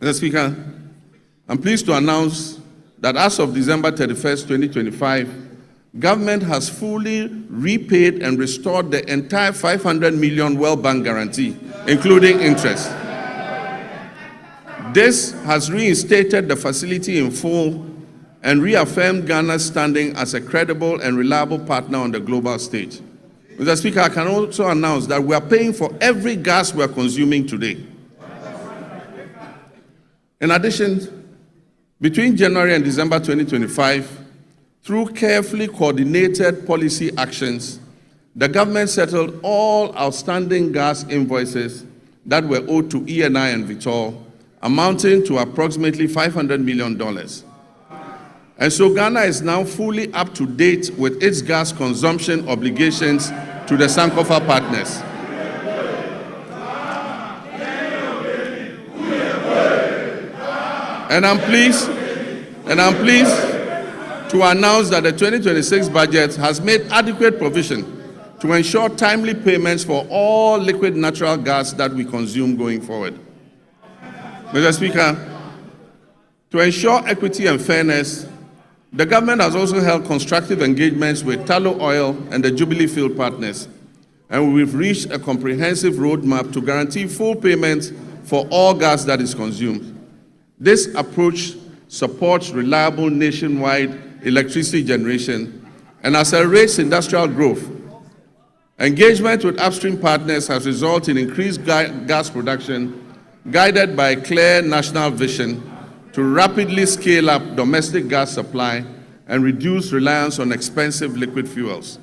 Mr. Speaker, I'm pleased to announce that as of December 31st, 2025, government has fully repaid and restored the entire 500 million World Bank guarantee, including interest. This has reinstated the facility in full and reaffirmed Ghana's standing as a credible and reliable partner on the global stage. Mr. Speaker, I can also announce that we are paying for every gas we are consuming today. In addition, between January and December 2025, through carefully coordinated policy actions, the government settled all outstanding gas invoices that were owed to ENI and Vitol, amounting to approximately $500 million. And so Ghana is now fully up to date with its gas consumption obligations to the Sankofa partners. And I'm pleased to announce that the 2026 budget has made adequate provision to ensure timely payments for all liquid natural gas that we consume going forward. Mr. Speaker, to ensure equity and fairness, the government has also held constructive engagements with Tullow Oil and the Jubilee Field partners, and we've reached a comprehensive roadmap to guarantee full payment for all gas that is consumed. This approach supports reliable nationwide electricity generation and accelerates industrial growth. Engagement with upstream partners has resulted in increased gas production, guided by a clear national vision to rapidly scale up domestic gas supply and reduce reliance on expensive liquid fuels.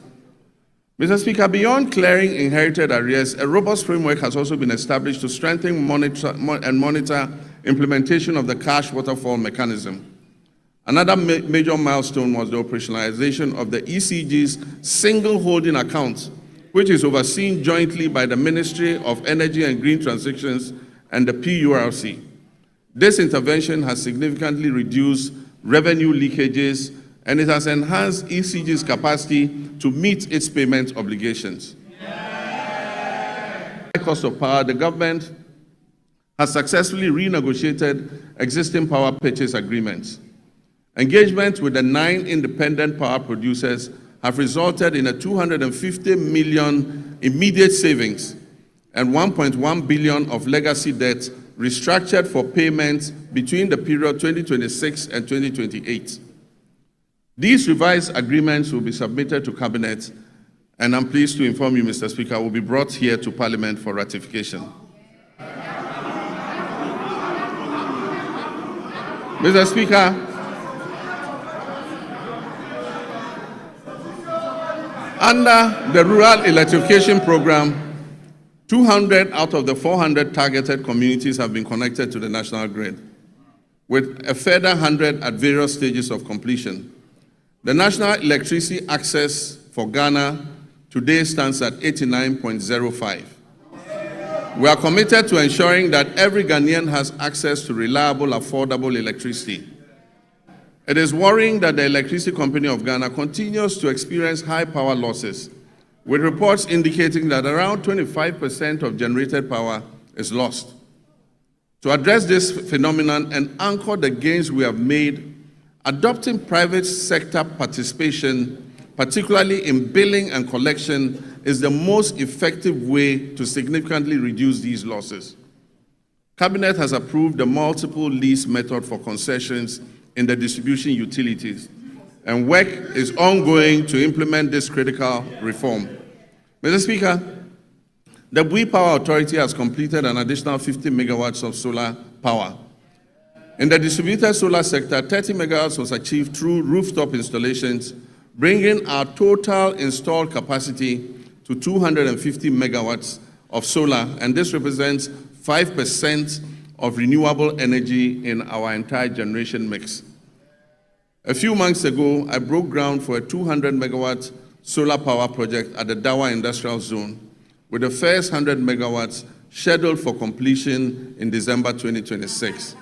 Mr. Speaker, beyond clearing inherited arrears, a robust framework has also been established to strengthen monitor implementation of the cash waterfall mechanism. Another major milestone was the operationalization of the ECG's single holding account, which is overseen jointly by the Ministry of Energy and Green Transitions and the PURC. This intervention has significantly reduced revenue leakages, and it has enhanced ECG's capacity to meet its payment obligations. Cost of power, the government has successfully renegotiated existing power purchase agreements. Engagement with the 9 independent power producers have resulted in a 250 million immediate savings and 1.1 billion of legacy debt restructured for payments between the period 2026 and 2028. These revised agreements will be submitted to Cabinet, and I'm pleased to inform you, Mr. Speaker, will be brought here to Parliament for ratification. Mr. Speaker, under the Rural Electrification Program, 200 out of the 400 targeted communities have been connected to the national grid, with a further 100 at various stages of completion. The national electricity access for Ghana today stands at 89.05. We are committed to ensuring that every Ghanaian has access to reliable, affordable electricity. It is worrying that the Electricity Company of Ghana continues to experience high power losses, with reports indicating that around 25% of generated power is lost. To address this phenomenon and anchor the gains we have made, adopting private sector participation, particularly in billing and collection, is the most effective way to significantly reduce these losses. Cabinet has approved the multiple lease method for concessions in the distribution utilities, and work is ongoing to implement this critical reform. Mr. Speaker, the Bui Power Authority has completed an additional 50 megawatts of solar power. In the distributed solar sector, 30 megawatts was achieved through rooftop installations, bringing our total installed capacity to 250 megawatts of solar, and this represents 5% of renewable energy in our entire generation mix. A few months ago, I broke ground for a 200 megawatt solar power project at the Dawa Industrial Zone, with the first 100 megawatts scheduled for completion in December 2026.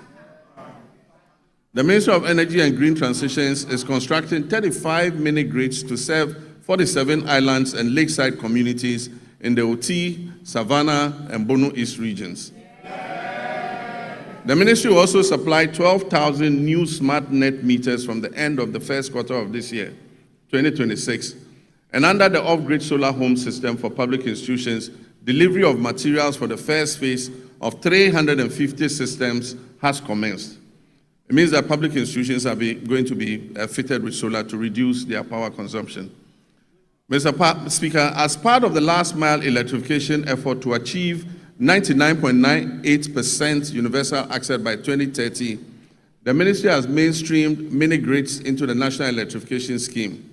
The Ministry of Energy and Green Transitions is constructing 35 mini-grids to serve 47 islands and lakeside communities in the Oti, Savannah, and Bono East regions. The ministry will also supply 12,000 new smart net meters from the end of the first quarter of this year, 2026. And under the off-grid solar home system for public institutions, delivery of materials for the first phase of 350 systems has commenced. It means that public institutions are going to be fitted with solar to reduce their power consumption. Mr. Speaker, as part of the last mile electrification effort to achieve 99.98% universal access by 2030, the ministry has mainstreamed mini-grids into the National Electrification Scheme.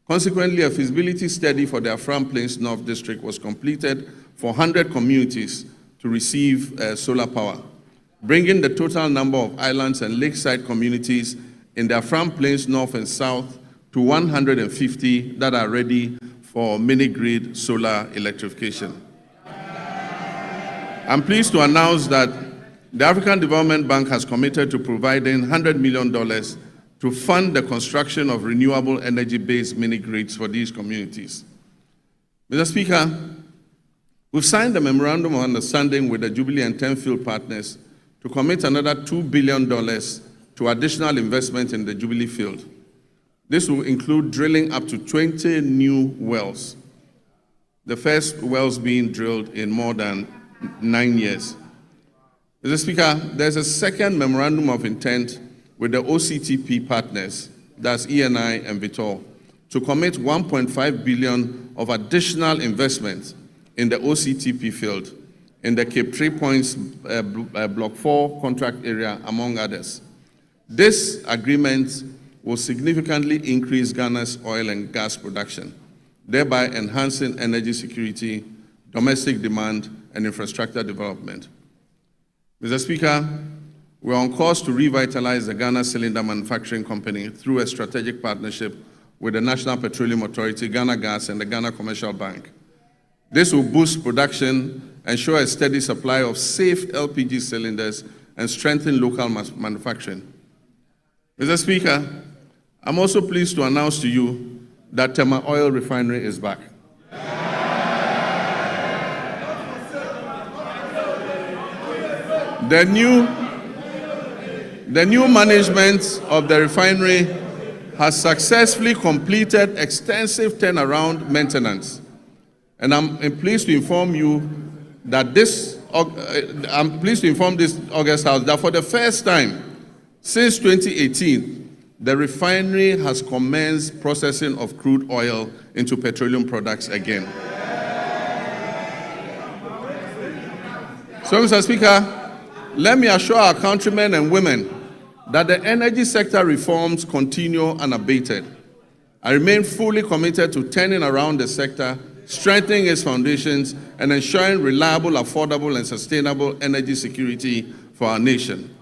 Consequently, a feasibility study for the Afram Plains North District was completed for 100 communities to receive solar power, bringing the total number of islands and lakeside communities in the Afram Plains North and South to 150 that are ready for mini-grid solar electrification. I'm pleased to announce that the African Development Bank has committed to providing $100 million to fund the construction of renewable energy-based mini-grids for these communities. Mr. Speaker, we've signed a memorandum of understanding with the Jubilee and Tenfield partners to commit another $2 billion to additional investment in the Jubilee field. This will include drilling up to 20 new wells, the first wells being drilled in more than 9 years. Mr. Speaker, there's a second memorandum of intent with the OCTP partners, that's ENI and Vitol, to commit $1.5 billion of additional investment in the OCTP field in the Cape 3 Points Block 4 contract area, among others. This agreement will significantly increase Ghana's oil and gas production, thereby enhancing energy security, domestic demand, and infrastructure development. Mr. Speaker, we're on course to revitalize the Ghana Cylinder Manufacturing Company through a strategic partnership with the National Petroleum Authority, Ghana Gas, and the Ghana Commercial Bank. This will boost production, ensure a steady supply of safe LPG cylinders, and strengthen local manufacturing. Mr. Speaker, I'm also pleased to announce to you that Tema Oil Refinery is back. The new management of the refinery has successfully completed extensive turnaround maintenance. And I'm pleased to inform you that this August House that for the first time since 2018, the refinery has commenced processing of crude oil into petroleum products again. So, Mr. Speaker, let me assure our countrymen and women that the energy sector reforms continue unabated. I remain fully committed to turning around the sector, strengthening its foundations, and ensuring reliable, affordable, and sustainable energy security for our nation.